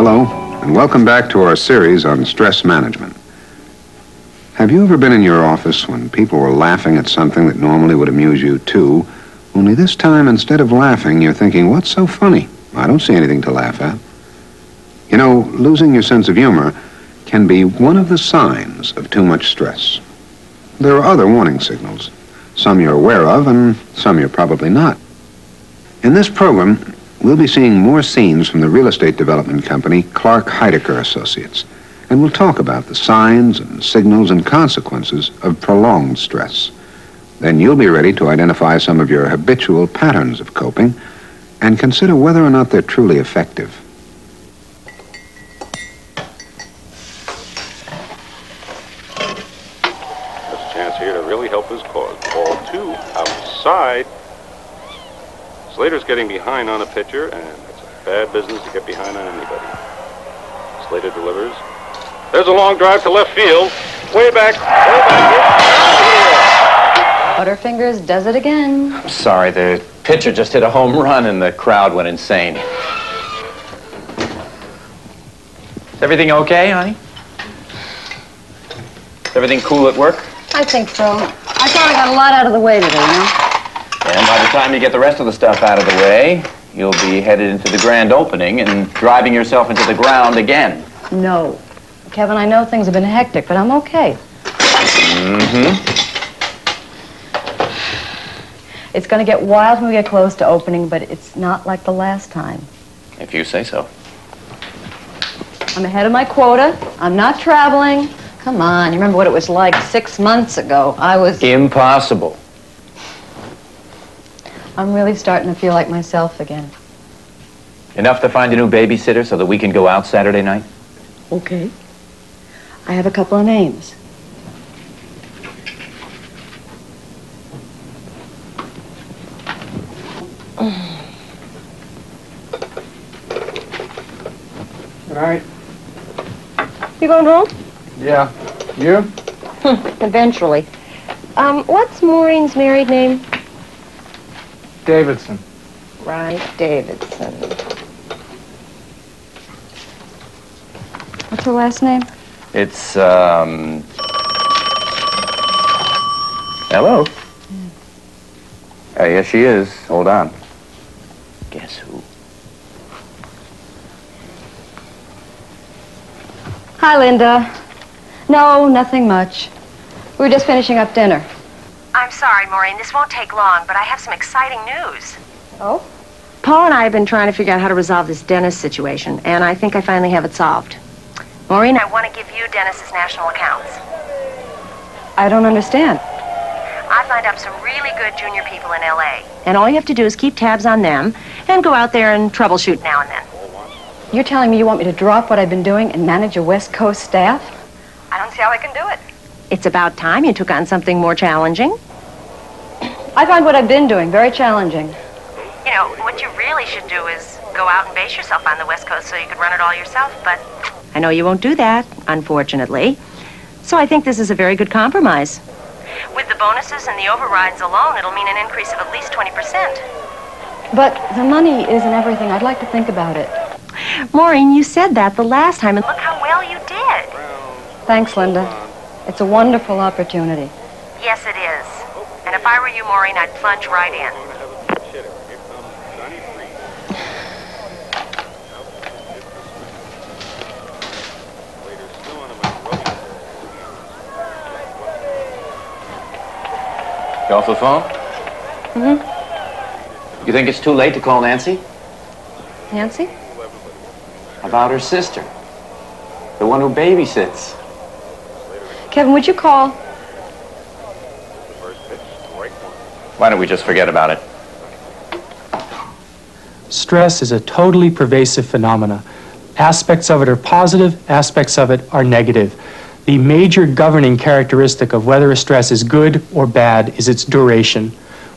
Hello, and welcome back to our series on stress management. Have you ever been in your office when people were laughing at something that normally would amuse you too, only this time, instead of laughing, you're thinking, what's so funny? I don't see anything to laugh at. You know, losing your sense of humor can be one of the signs of too much stress. There are other warning signals. Some you're aware of, and some you're probably not. In this program, we'll be seeing more scenes from the real estate development company Clark Heidecker Associates, and we'll talk about the signs and signals and consequences of prolonged stress. Then you'll be ready to identify some of your habitual patterns of coping and consider whether or not they're truly effective. There's a chance here to really help his cause. Ball 2 outside. Slater's getting behind on a pitcher, and it's a bad business to get behind on anybody. Slater delivers. There's a long drive to left field. Way back. Butterfingers does it again. I'm sorry, the pitcher just hit a home run and the crowd went insane. Is everything okay, honey? Is everything cool at work? I think so. I thought I got a lot out of the way today, you know? And by the time you get the rest of the stuff out of the way, you'll be headed into the grand opening and driving yourself into the ground again. No. Kevin, I know things have been hectic, but I'm okay. Mm-hmm. It's going to get wild when we get close to opening, but it's not like the last time. If you say so. I'm ahead of my quota. I'm not traveling. Come on, you remember what it was like 6 months ago. I was... Impossible. I'm really starting to feel like myself again. Enough to find a new babysitter so that we can go out Saturday night? Okay. I have a couple of names. Good night. You going home? Yeah. You? Eventually. What's Maureen's married name? Davidson. Right, Davidson. What's her last name? It's, Hello? Yes, she is. Hold on. Guess who? Hi, Linda. No, nothing much. We were just finishing up dinner. I'm sorry, Maureen. This won't take long, but I have some exciting news. Oh? Paul and I have been trying to figure out how to resolve this Dennis situation, and I think I finally have it solved. Maureen, I want to give you Dennis's national accounts. I don't understand. I've lined up some really good junior people in L.A. and all you have to do is keep tabs on them and go out there and troubleshoot now and then. You're telling me you want me to drop what I've been doing and manage a West Coast staff? I don't see how I can do it. It's about time you took on something more challenging. I find what I've been doing very challenging. You know, what you really should do is go out and base yourself on the West Coast so you could run it all yourself, but... I know you won't do that, unfortunately. So I think this is a very good compromise. With the bonuses and the overrides alone, it'll mean an increase of at least 20%. But the money isn't everything. I'd like to think about it. Maureen, you said that the last time, and Look how well you did. Thanks, Linda. It's a wonderful opportunity. Yes, it is. And if I were you, Maureen, I'd plunge right in. You off the phone? Mm-hmm. You think it's too late to call Nancy? Nancy? About her sister. The one who babysits. Kevin, would you call? Why don't we just forget about it? Stress is a totally pervasive phenomena. Aspects of it are positive, aspects of it are negative. The major governing characteristic of whether a stress is good or bad is its duration.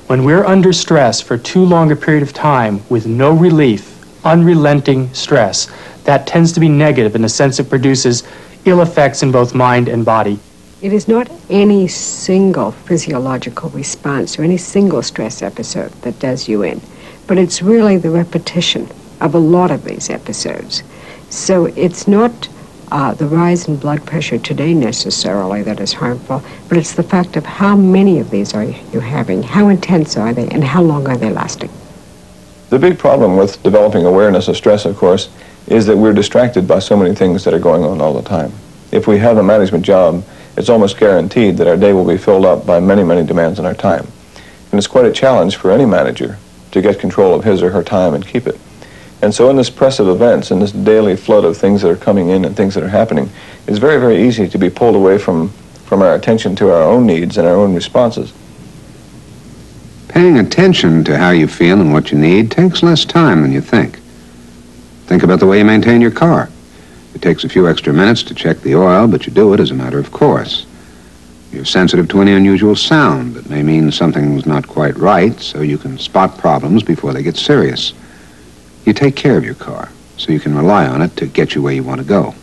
When we're under stress for too long a period of time with no relief, unrelenting stress, that tends to be negative in the sense it produces ill effects in both mind and body. It is not any single physiological response or any single stress episode that does you in, but it's really the repetition of a lot of these episodes. So it's not the rise in blood pressure today necessarily that is harmful, but it's the fact of how many of these are you having, how intense are they, and how long are they lasting. The big problem with developing awareness of stress, of course, is that we're distracted by so many things that are going on all the time. If we have a management job, it's almost guaranteed that our day will be filled up by many, many demands on our time. And it's quite a challenge for any manager to get control of his or her time and keep it. And so in this press of events, in this daily flood of things that are coming in and things that are happening, it's very, very easy to be pulled away from our attention to our own needs and our own responses. Paying attention to how you feel and what you need takes less time than you think. Think about the way you maintain your car. It takes a few extra minutes to check the oil, but you do it as a matter of course. You're sensitive to any unusual sound that may mean something's not quite right, so you can spot problems before they get serious. You take care of your car, so you can rely on it to get you where you want to go.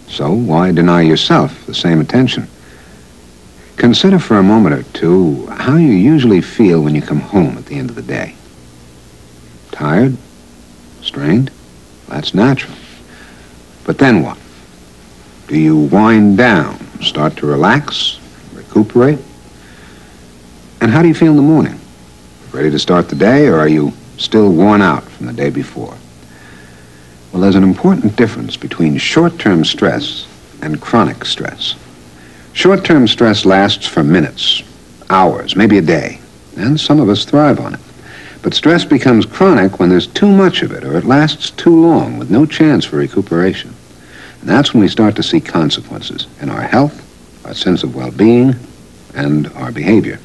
So why deny yourself the same attention? Consider for a moment or two how you usually feel when you come home at the end of the day. Tired? Strained? That's natural. But then what? Do you wind down, start to relax, recuperate? And how do you feel in the morning? Ready to start the day, or are you still worn out from the day before? Well, there's an important difference between short-term stress and chronic stress. Short-term stress lasts for minutes, hours, maybe a day, and some of us thrive on it. But stress becomes chronic when there's too much of it, or it lasts too long with no chance for recuperation. And that's when we start to see consequences in our health, our sense of well-being, and our behavior.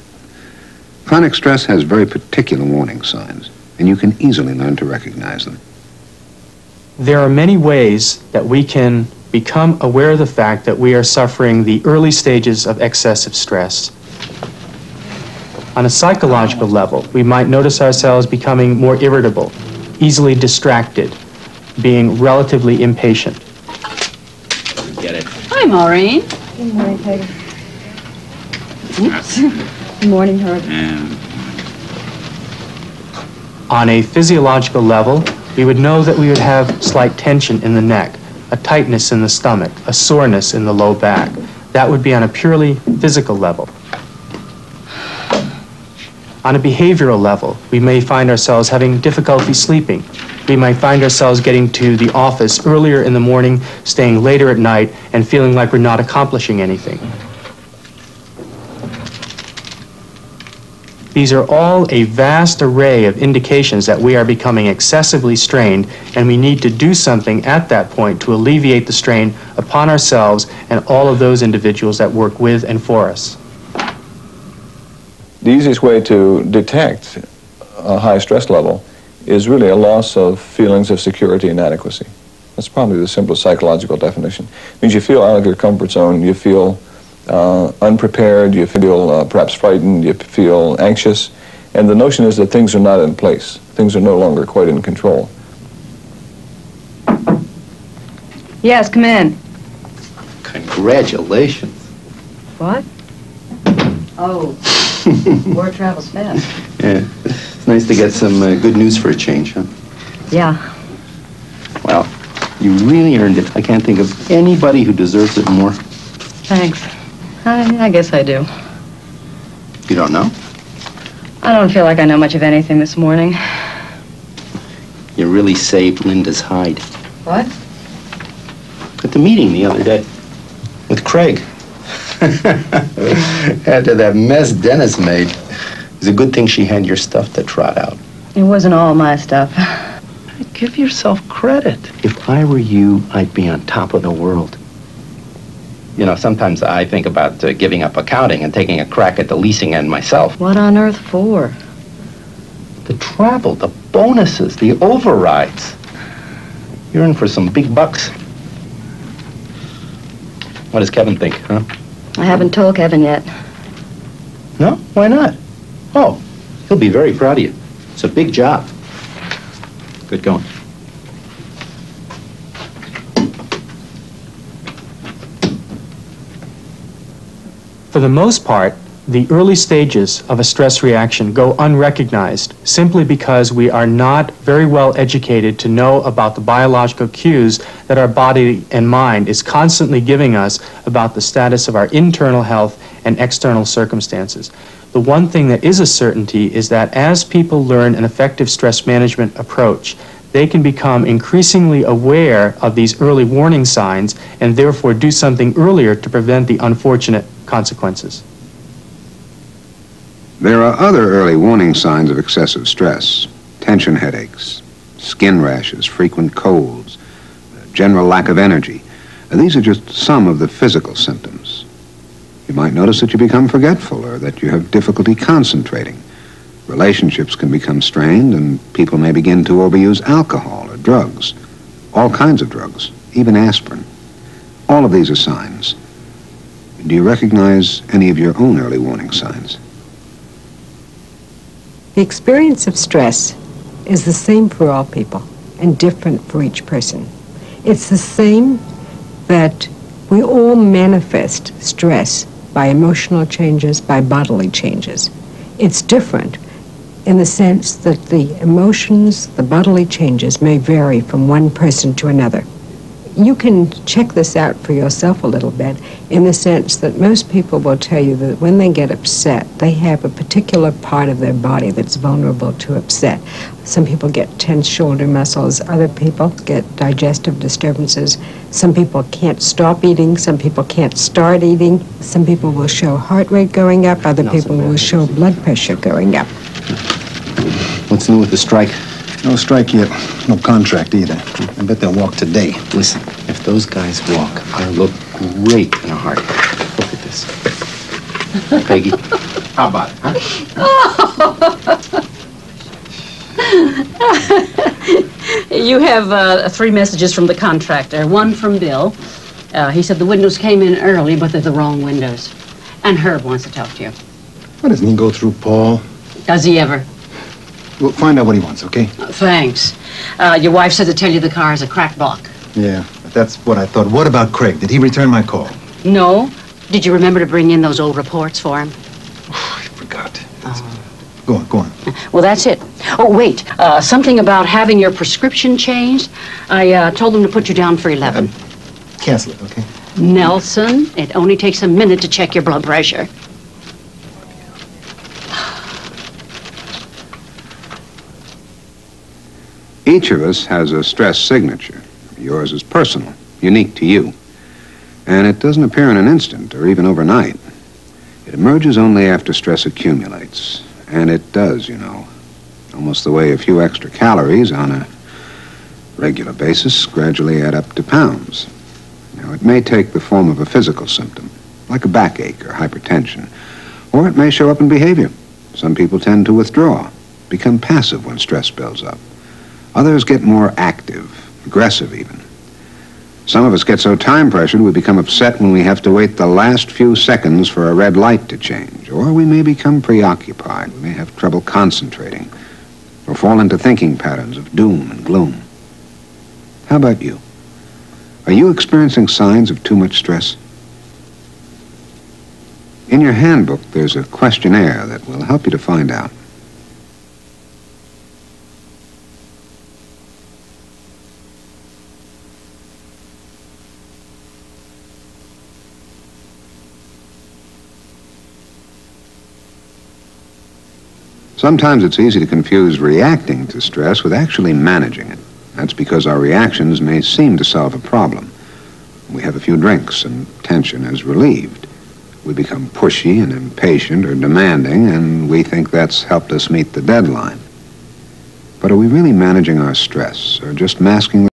Chronic stress has very particular warning signs, and you can easily learn to recognize them. There are many ways that we can become aware of the fact that we are suffering the early stages of excessive stress. On a psychological level, we might notice ourselves becoming more irritable, easily distracted, being relatively impatient. Get it. Hi, Maureen. Good morning, Peggy. Oops. Good morning, Herb. On a physiological level, we would know that we would have slight tension in the neck, a tightness in the stomach, a soreness in the low back. That would be on a purely physical level. On a behavioral level, we may find ourselves having difficulty sleeping. We might find ourselves getting to the office earlier in the morning, staying later at night, and feeling like we're not accomplishing anything. These are all a vast array of indications that we are becoming excessively strained, and we need to do something at that point to alleviate the strain upon ourselves and all of those individuals that work with and for us. The easiest way to detect a high stress level is really a loss of feelings of security and adequacy. That's probably the simplest psychological definition. It means you feel out of your comfort zone, you feel unprepared, you feel perhaps frightened, you feel anxious, and the notion is that things are not in place. Things are no longer quite in control. Yes, come in. Congratulations. What? Oh, word travels fast. Yeah, it's nice to get some good news for a change, huh? Yeah. Well, you really earned it. I can't think of anybody who deserves it more. Thanks. I guess I do. You don't know? I don't feel like I know much of anything this morning. You really saved Linda's hide. What? At the meeting the other day with Craig. After that mess Dennis made. It was a good thing she had your stuff to trot out. It wasn't all my stuff. Give yourself credit. If I were you, I'd be on top of the world. You know, sometimes I think about giving up accounting and taking a crack at the leasing end myself. What on earth for? The travel, the bonuses, the overrides. You're in for some big bucks. What does Kevin think, huh? I haven't told Kevin yet. No? Why not? Oh, he'll be very proud of you. It's a big job. Good going. For the most part, the early stages of a stress reaction go unrecognized simply because we are not very well educated to know about the biological cues that our body and mind is constantly giving us about the status of our internal health and external circumstances. The one thing that is a certainty is that as people learn an effective stress management approach, they can become increasingly aware of these early warning signs and therefore do something earlier to prevent the unfortunate consequences. There are other early warning signs of excessive stress: tension headaches, skin rashes, frequent colds, general lack of energy. These are just some of the physical symptoms. You might notice that you become forgetful or that you have difficulty concentrating. Relationships can become strained, and people may begin to overuse alcohol or drugs, all kinds of drugs, even aspirin. All of these are signs. Do you recognize any of your own early warning signs? The experience of stress is the same for all people and different for each person. It's the same that we all manifest stress by emotional changes, by bodily changes. It's different in the sense that the emotions, the bodily changes may vary from one person to another. You can check this out for yourself a little bit in the sense that most people will tell you that when they get upset, they have a particular part of their body that's vulnerable to upset. Some people get tense shoulder muscles, other people get digestive disturbances, some people can't stop eating, some people can't start eating, some people will show heart rate going up, other people will show blood pressure going up. What's new with the strike? No strike yet. No contract either. I bet they'll walk today. Listen, if those guys walk, I look great in a heartbeat. Look at this. Peggy, how about it, huh? You have 3 messages from the contractor. One from Bill. He said the windows came in early, but they're the wrong windows. And Herb wants to talk to you. Why doesn't he go through Paul? Does he ever? We'll find out what he wants, okay? Thanks. Your wife said to tell you the car has a cracked block. Yeah, that's what I thought. What about Craig? Did he return my call? No. Did you remember to bring in those old reports for him? Oh, I forgot. Go on. Well, that's it. Oh, wait. Something about having your prescription changed. I told them to put you down for 11. Cancel it, okay? Nelson, it only takes a minute to check your blood pressure. Each of us has a stress signature. Yours is personal, unique to you. And it doesn't appear in an instant or even overnight. It emerges only after stress accumulates. And it does, you know. Almost the way a few extra calories on a regular basis gradually add up to pounds. Now, it may take the form of a physical symptom, like a backache or hypertension. Or it may show up in behavior. Some people tend to withdraw, become passive when stress builds up. Others get more active, aggressive even. Some of us get so time-pressured we become upset when we have to wait the last few seconds for a red light to change. Or we may become preoccupied. We may have trouble concentrating. Or fall into thinking patterns of doom and gloom. How about you? Are you experiencing signs of too much stress? In your handbook, there's a questionnaire that will help you to find out. Sometimes it's easy to confuse reacting to stress with actually managing it. That's because our reactions may seem to solve a problem. We have a few drinks and tension is relieved. We become pushy and impatient or demanding, and we think that's helped us meet the deadline. But are we really managing our stress or just masking